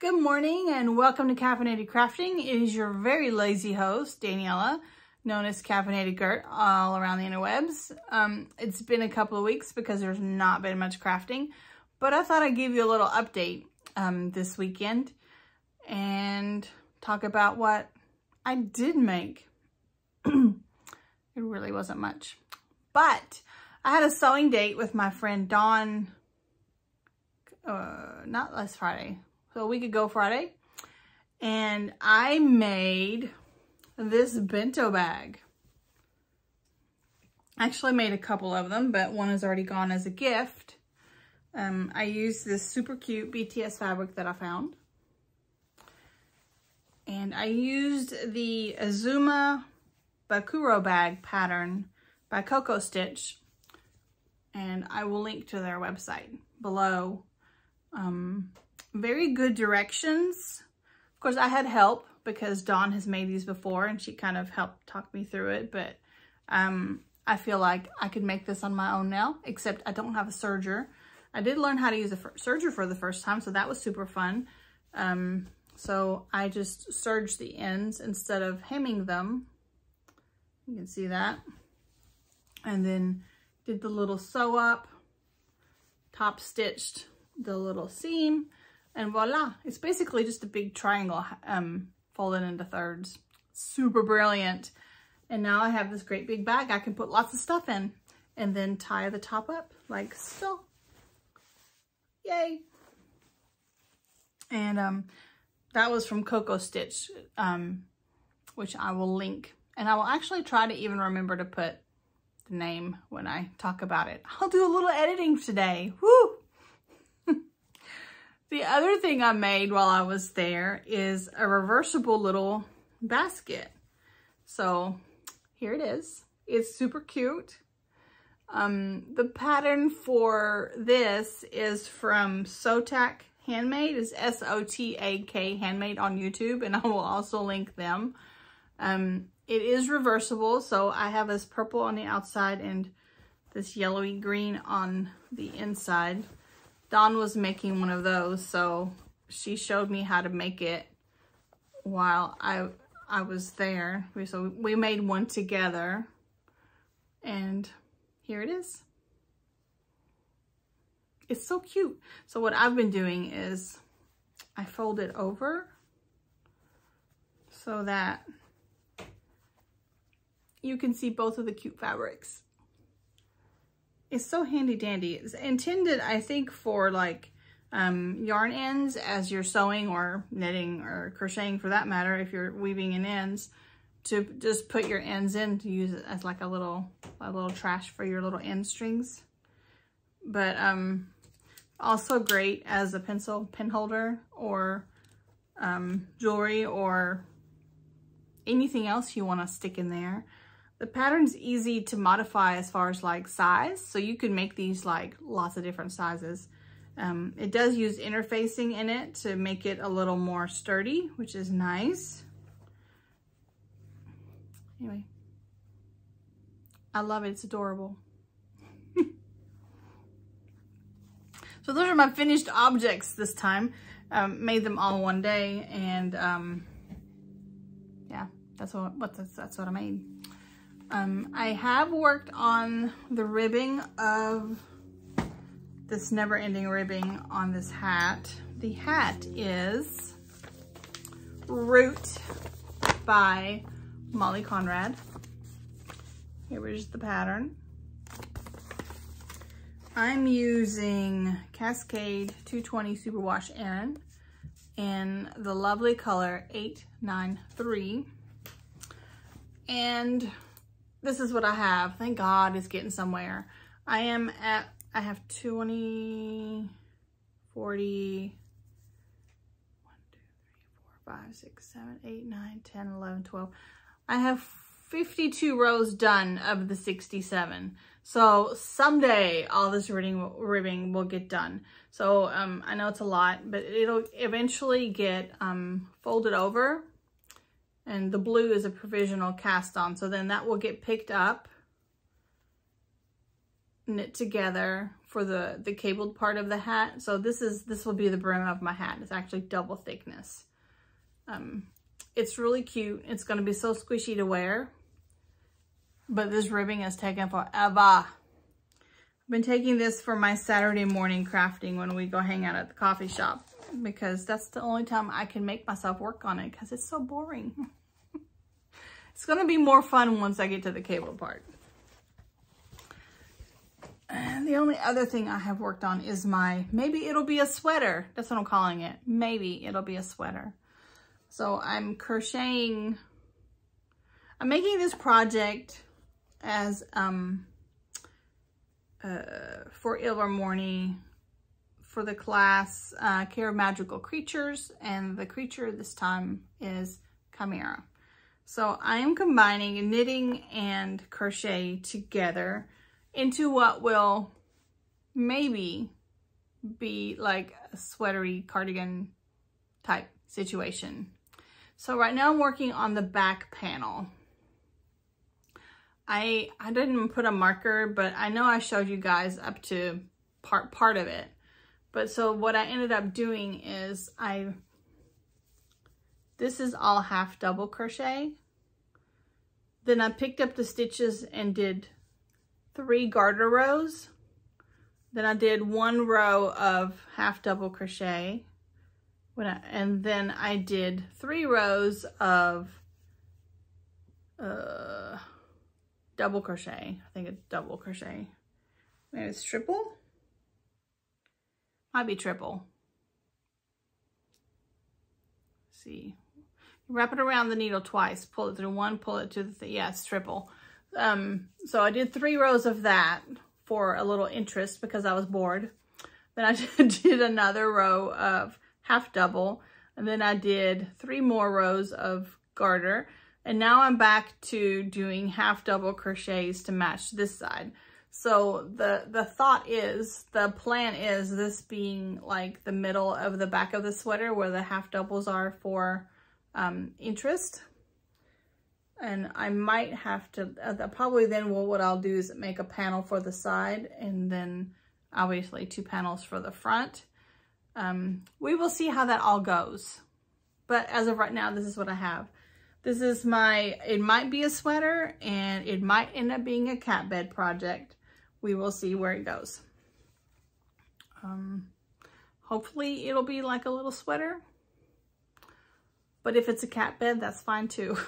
Good morning and welcome to Caffeinated Crafting. It is your very lazy host, Daniela, known as Caffeinated Gert all around the interwebs. It's been a couple of weeks because there's not been much crafting, but I thought I'd give you a little update this weekend and talk about what I did make. It really wasn't much, but I had a sewing date with my friend Dawn, not last Friday, so a week ago Friday, and I made this bento bag. I actually made a couple of them, but one has already gone as a gift. I used this super cute BTS fabric that I found, and I used the Azuma Bakuro bag pattern by Coco Stitch, and I will link to their website below. Very good directions. Of course, I had help because Dawn has made these before and she kind of helped talk me through it, but I feel like I could make this on my own now, except I don't have a serger. I did learn how to use a serger for the first time, so that was super fun. So I just serged the ends instead of hemming them. You can see that. And then did the little sew up, top stitched the little seam, and voila, it's basically just a big triangle folded into thirds. Super brilliant. And now I have this great big bag I can put lots of stuff in and then tie the top up like so. Yay. And that was from Coco Stitch, which I will link. And I will actually try to even remember to put the name when I talk about it. I'll do a little editing today. Woo! The other thing I made while I was there is a reversible little basket. So here it is. It's super cute. The pattern for this is from Sotak Handmade. It's S-O-T-A-K Handmade on YouTube, and I will also link them. It is reversible, so I have this purple on the outside and this yellowy green on the inside. Dawn was making one of those, so she showed me how to make it while I was there. So we made one together, and here it is. It's so cute. So what I've been doing is I fold it over so that you can see both of the cute fabrics. It's so handy dandy. It's intended, I think, for like yarn ends as you're sewing or knitting or crocheting for that matter, if you're weaving in ends, to just put your ends in to use it as like a little trash for your little end strings. But also great as a pencil pin holder or jewelry or anything else you want to stick in there. The pattern's easy to modify as far as like size, so you can make these like lots of different sizes. It does use interfacing in it to make it a little more sturdy, which is nice. Anyway, I love it. It's adorable. So those are my finished objects this time. Made them all one day, and yeah, that's what I made. I have worked on the ribbing of this never-ending ribbing on this hat. The hat is Root by Molly Conrad. Here is the pattern. I'm using Cascade 220 Superwash N in the lovely color 893. And this is what I have. Thank God it's getting somewhere. I have 20, 40, 1, 2, 3, 4, 5, 6, 7, 8, 9, 10, 11, 12. I have 52 rows done of the 67. So someday all this ribbing will get done. So I know it's a lot, but it'll eventually get folded over. And the blue is a provisional cast on. So then that will get picked up, knit together, for the cabled part of the hat. So this will be the brim of my hat. It's actually double thickness. It's really cute. It's going to be so squishy to wear, but this ribbing has taken forever. I've been taking this for my Saturday morning crafting when we go hang out at the coffee shop, because that's the only time I can make myself work on it, because it's so boring. It's going to be more fun once I get to the cable part. And the only other thing I have worked on is maybe it'll be a sweater. That's what I'm calling it. Maybe it'll be a sweater. So I'm crocheting. I'm making this project as for Ilvermorny for the class Care of Magical Creatures, and the creature this time is Chimera. So I am combining knitting and crochet together into what will maybe be like a sweatery cardigan type situation. So right now I'm working on the back panel. I didn't put a marker, but I know I showed you guys up to part of it. But so what I ended up doing is this is all half double crochet. Then I picked up the stitches and did 3 garter rows. Then I did 1 row of half double crochet. And then I did 3 rows of double crochet. I think it's double crochet. Maybe it's triple? Might be triple. Let's see. Wrap it around the needle twice. Pull it through one, pull it to the yeah, it's triple. So I did 3 rows of that for a little interest because I was bored. Then I did another row of half double, and then I did 3 more rows of garter, and now I'm back to doing half double crochets to match this side. So the thought is, the plan is this being like the middle of the back of the sweater where the half doubles are for interest. And I might have to probably then what I'll do is make a panel for the side, and then obviously 2 panels for the front. We will see how that all goes. But as of right now, this is what I have. This is it might be a sweater, and it might end up being a cat bed project. We will see where it goes. Hopefully it'll be like a little sweater. But if it's a cat bed, that's fine too.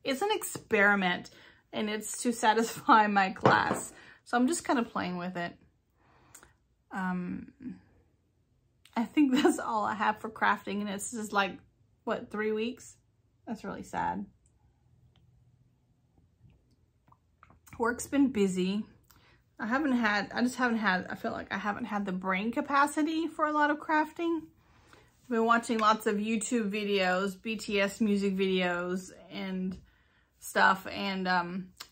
It's an experiment, and it's to satisfy my class. So I'm just kind of playing with it. I think that's all I have for crafting, and it's just like, what, 3 weeks? That's really sad. Work's been busy. I feel like I haven't had the brain capacity for a lot of crafting. I've been watching lots of YouTube videos, BTS music videos and stuff, and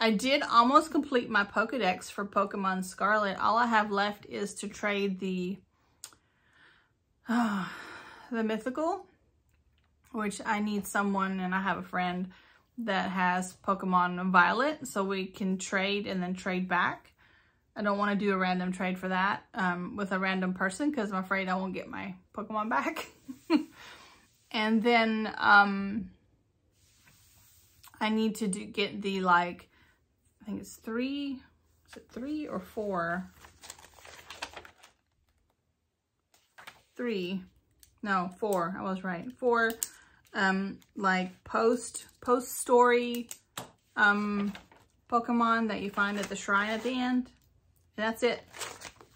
I did almost complete my Pokedex for Pokemon Scarlet. All I have left is to trade the mythical, which I need someone, and I have a friend that has Pokemon Violet, so we can trade and then trade back. I don't want to do a random trade for that with a random person, because I'm afraid I won't get my Pokemon back. And then I need to get the, like, I think it's 3, is it 3 or 4? 3, no, 4, I was right. 4, like post-story Pokemon that you find at the shrine at the end. And that's it.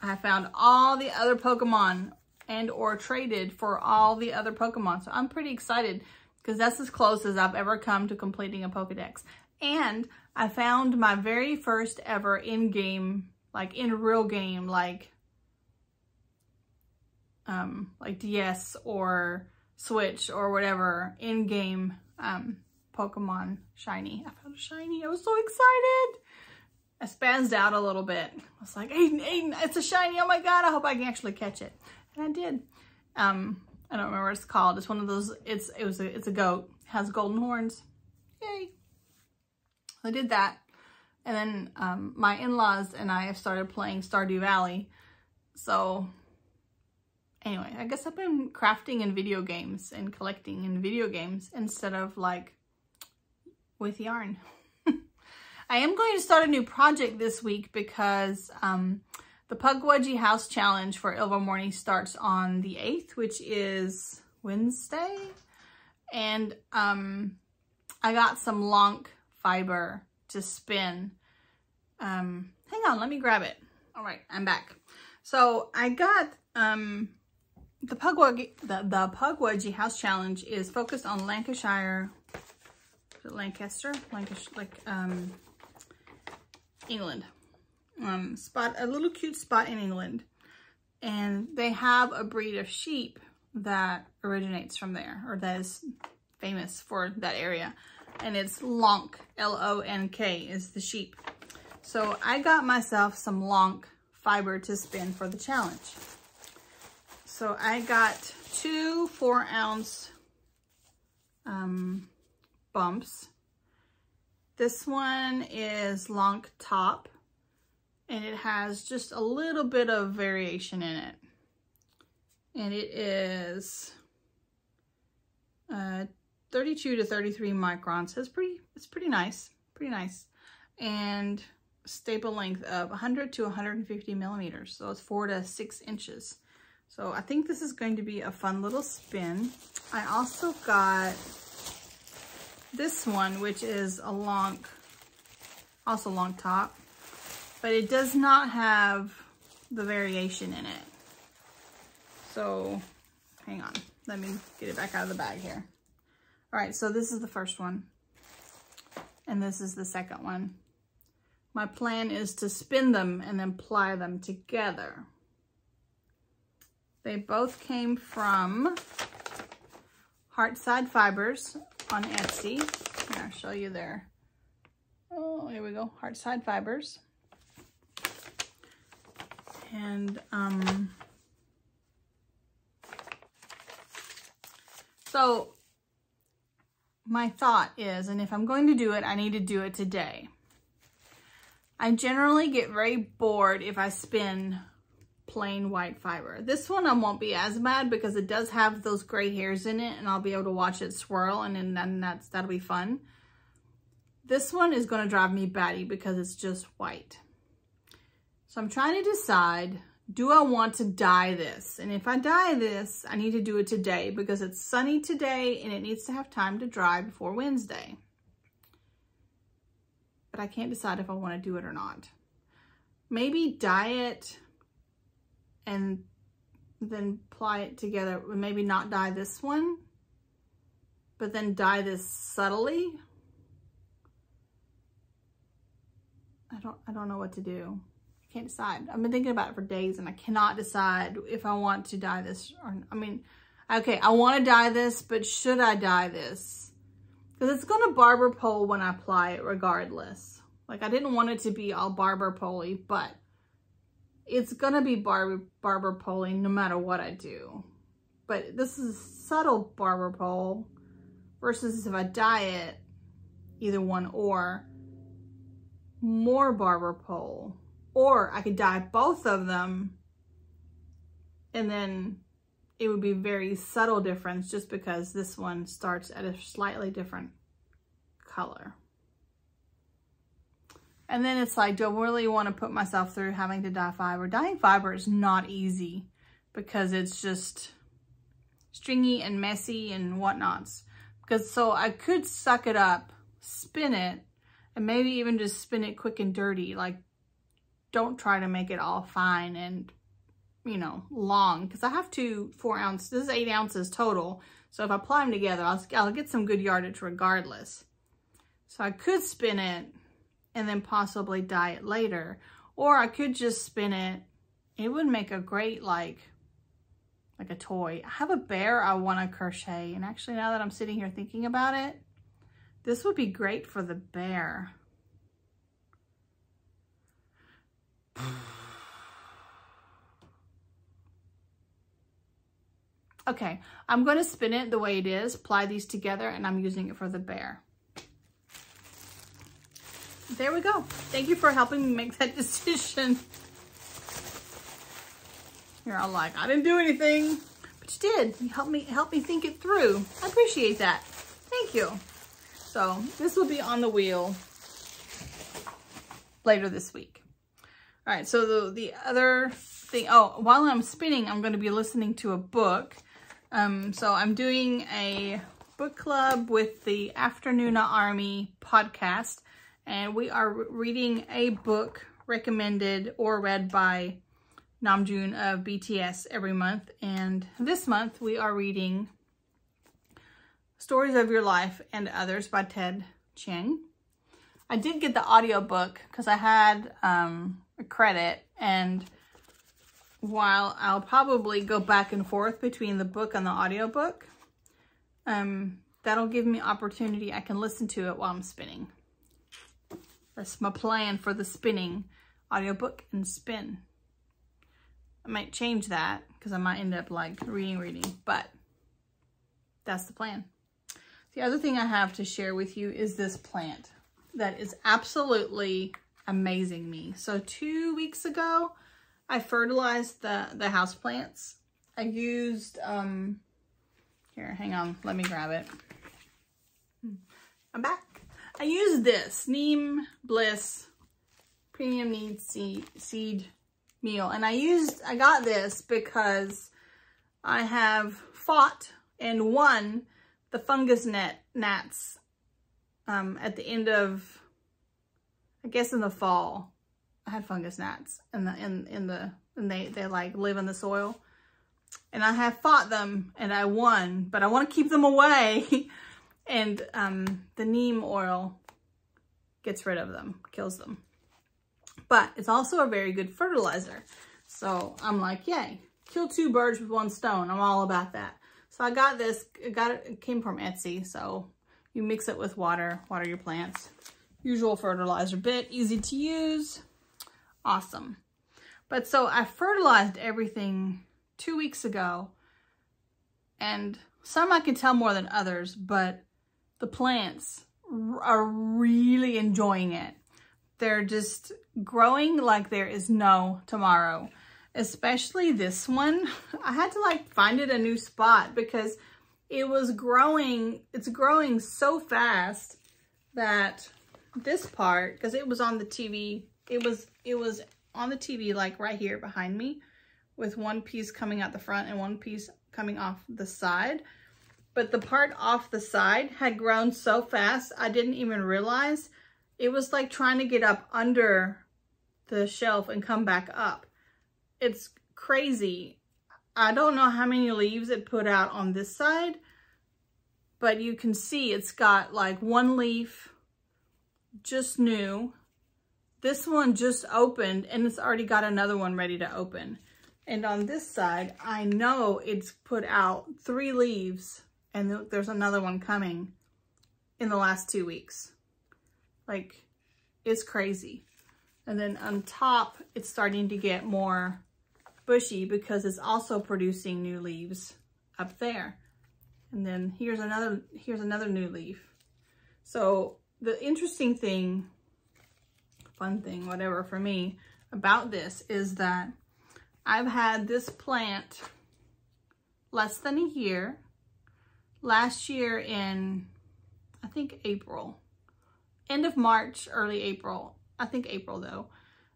I found all the other Pokemon and or traded for all the other Pokemon. So I'm pretty excited, because that's as close as I've ever come to completing a Pokedex. And I found my very first ever in-game, like in real game, like DS or Switch or whatever, in-game Pokemon shiny. I found a shiny. I was so excited. I spazzed out a little bit. I was like, Aiden, it's a shiny. Oh my God, I hope I can actually catch it. And I did. I don't remember what it's called. It's one of those, it's a goat. It has golden horns. Yay. I did that. And then my in-laws and I have started playing Stardew Valley. So anyway, I guess I've been crafting in video games and collecting in video games instead of like with yarn. I am going to start a new project this week because the Pug Woolie House challenge for Ilvermorny starts on the 8th, which is Wednesday. And I got some lonk fiber to spin. Hang on, let me grab it. All right, I'm back. So I got the Pug Woolie House challenge is focused on Lancashire, Lancaster, like England. A little cute spot in England, and they have a breed of sheep that originates from there, or that is famous for that area, and it's lonk, L-O-N-K is the sheep. So I got myself some lonk fiber to spin for the challenge. So I got 2 4-ounce bumps. This one is lonk top, and it has just a little bit of variation in it. And it is 32 to 33 microns. So it's pretty nice, and staple length of 100 to 150 millimeters. So it's 4 to 6 inches. So I think this is going to be a fun little spin. I also got this one, which is a lonk, also lonk top, but it does not have the variation in it. So hang on, let me get it back out of the bag here. All right, so this is the first one, and this is the second one. My plan is to spin them and then ply them together. They both came from Heartside Fibers on Etsy. Here, I'll show you there. Oh, here we go, Heartside Fibers. And so my thought is, and if I'm going to do it, I need to do it today. I generally get very bored if I spin plain white fiber. This one I won't be as mad because it does have those gray hairs in it, and I'll be able to watch it swirl, and then that'll be fun. This one is going to drive me batty because it's just white. So I'm trying to decide, do I want to dye this? And if I dye this, I need to do it today because it's sunny today and it needs to have time to dry before Wednesday. But I can't decide if I want to do it or not. Maybe dye it and then ply it together. Maybe not dye this one, but then dye this subtly. I don't know what to do. I can't decide. I've been thinking about it for days and I cannot decide if I want to dye this or, I mean, okay, I want to dye this, but should I dye this? Because it's going to barber pole when I apply it regardless. Like, I didn't want it to be all barber pole-y, but it's going to be barber pole-y no matter what I do. But this is subtle barber pole versus if I dye it, either one or, more barber pole. Or I could dye both of them and then it would be very subtle difference just because this one starts at a slightly different color. And then it's like, do I really want to put myself through having to dye fiber? Dyeing fiber is not easy because it's just stringy and messy and whatnots. Because so I could suck it up, spin it, and maybe even just spin it quick and dirty. Like, don't try to make it all fine and, you know, long. Because I have 2 4-ounce, this is 8 ounces total. So if I apply them together, I'll get some good yardage regardless. So I could spin it and then possibly dye it later. Or I could just spin it. It would make a great, like a toy. I have a bear I want to crochet. And actually, now that I'm sitting here thinking about it, this would be great for the bear. Okay, I'm going to spin it the way it is, apply these together, and I'm using it for the bear. There we go. Thank you for helping me make that decision. You're all like, I didn't do anything. But you did. You helped me think it through. I appreciate that. Thank you. So this will be on the wheel later this week. All right, so the other thing, oh, while I'm spinning, I'm going to be listening to a book. So I'm doing a book club with the Afternoona Army podcast, and we are reading a book recommended or read by Namjoon of BTS every month. And this month we are reading Stories of Your Life and Others by Ted Chiang. I did get the audiobook because I had a credit, and while I'll probably go back and forth between the book and the audiobook, that'll give me opportunity. I can listen to it while I'm spinning. That's my plan for the spinning, audiobook and spin. I might change that because I might end up like reading, but that's the plan. The other thing I have to share with you is this plant that is absolutely amazing me. So 2 weeks ago, I fertilized the house plants. I used, here, hang on, let me grab it. I'm back. I used this Neem Bliss Premium Need Seed Meal. And I got this because I have fought and won the fungus gnats at the end of, I guess in the fall. I had fungus gnats and they like live in the soil, and I have fought them and I won, but I want to keep them away. And the neem oil gets rid of them, kills them. But it's also a very good fertilizer. So I'm like, yay, kill 2 birds with 1 stone. I'm all about that. So I got this, it came from Etsy. So you mix it with water your plants. Usual fertilizer bit, easy to use. Awesome. But so I fertilized everything 2 weeks ago, and some I can tell more than others, but the plants are really enjoying it. They're just growing like there is no tomorrow. Especially this one. I had to like find it a new spot because it was growing, it's growing so fast that this part, because it was on the TV, it was on the TV like right here behind me, with 1 piece coming out the front and 1 piece coming off the side. But the part off the side had grown so fast, I didn't even realize. It was like trying to get up under the shelf and come back up. It's crazy. I don't know how many leaves it put out on this side, but you can see it's got like 1 leaf just new. This one just opened, and it's already got another one ready to open. And on this side, I know it's put out 3 leaves, and there's another one coming in the last 2 weeks. Like, it's crazy. And then on top, it's starting to get more bushy because it's also producing new leaves up there. And then here's another new leaf. So the interesting thing, fun thing, whatever for me about this is that I've had this plant less than a year. Last year in, I think April, end of March, early April, I think April though,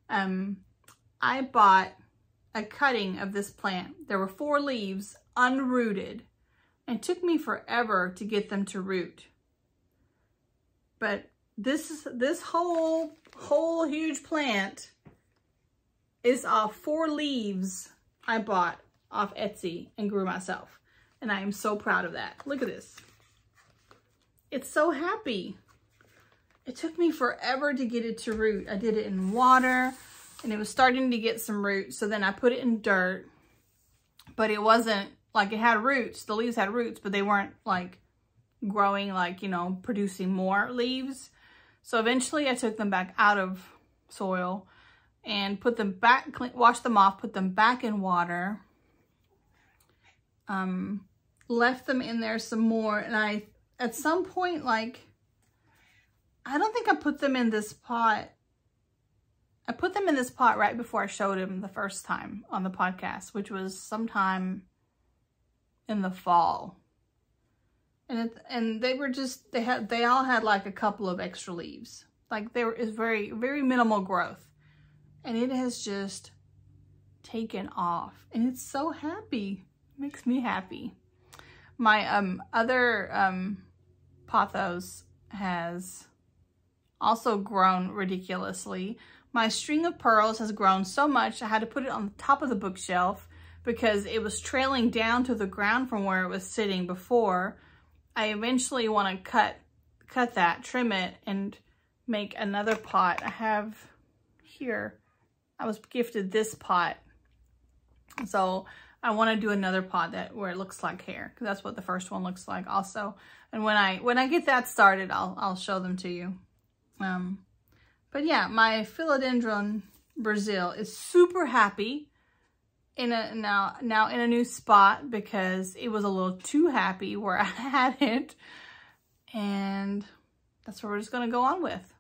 I bought a cutting of this plant. There were 4 leaves unrooted, and it took me forever to get them to root. But this whole huge plant is off 4 leaves I bought off Etsy and grew myself. And I am so proud of that. Look at this. It's so happy. It took me forever to get it to root. I did it in water, and it was starting to get some roots. So then I put it in dirt, but it wasn't like, it had roots. The leaves had roots, but they weren't like growing, like, you know, producing more leaves. So eventually I took them back out of soil and put them back, washed them off, put them back in water, left them in there some more. And I, at some point, like, I don't think I put them in this pot I put them in this pot right before I showed him the first time on the podcast, which was sometime in the fall. And they were just, they all had like a couple of extra leaves. Like there is very, very minimal growth. And it has just taken off. And it's so happy. It makes me happy. My other pothos has also grown ridiculously. My string of pearls has grown so much I had to put it on the top of the bookshelf because it was trailing down to the ground from where it was sitting before. I eventually want to cut that, trim it, and make another pot. I have here, I was gifted this pot. So I want to do another pot where it looks like hair, because that's what the first one looks like also. And when I get that started, I'll show them to you. But yeah, my philodendron Brazil is super happy now in a new spot because it was a little too happy where I had it, and that's what we're just gonna go on with.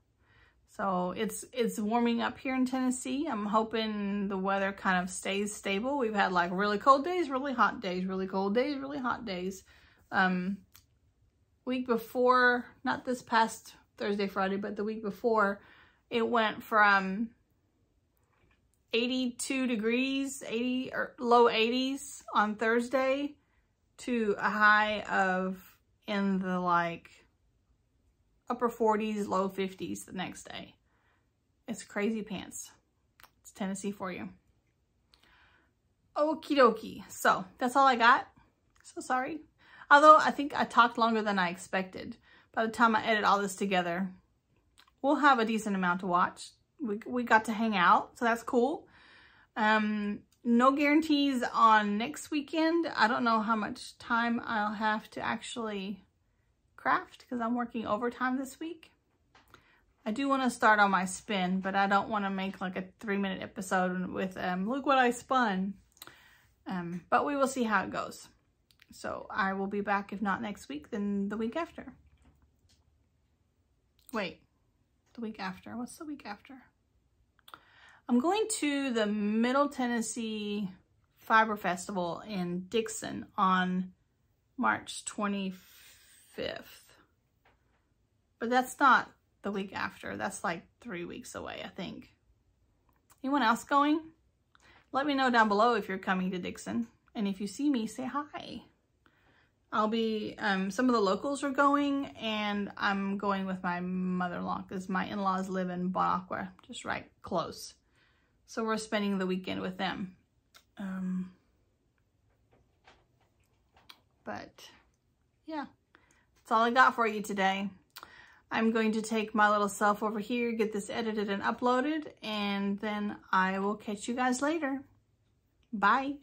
So it's warming up here in Tennessee. I'm hoping the weather kind of stays stable. We've had like really cold days, really hot days, really cold days, really hot days. Week before, not this past Thursday, Friday, but the week before, it went from 82 degrees, low 80s on Thursday to a high of in the like upper 40s, low 50s the next day. It's crazy pants. It's Tennessee for you. Okie dokie. So that's all I got. So sorry. Although I think I talked longer than I expected. By the time I edit all this together, we'll have a decent amount to watch. We got to hang out, so that's cool. No guarantees on next weekend. I don't know how much time I'll have to actually craft because I'm working overtime this week. I do want to start on my spin, but I don't want to make like a 3-minute episode with look what I spun. But we will see how it goes. So I will be back, if not next week, then the week after. Wait, the week after. What's the week after? I'm going to the Middle Tennessee Fiber Festival in Dixon on March 25th. But that's not the week after. That's like 3 weeks away, I think. Anyone else going? Let me know down below if you're coming to Dixon. And if you see me, say hi. I'll be, some of the locals are going, and I'm going with my mother-in-law because my in-laws live in Bon Aqua, just right close. So we're spending the weekend with them. But yeah, that's all I got for you today. I'm going to take my little self over here, get this edited and uploaded, and then I will catch you guys later. Bye.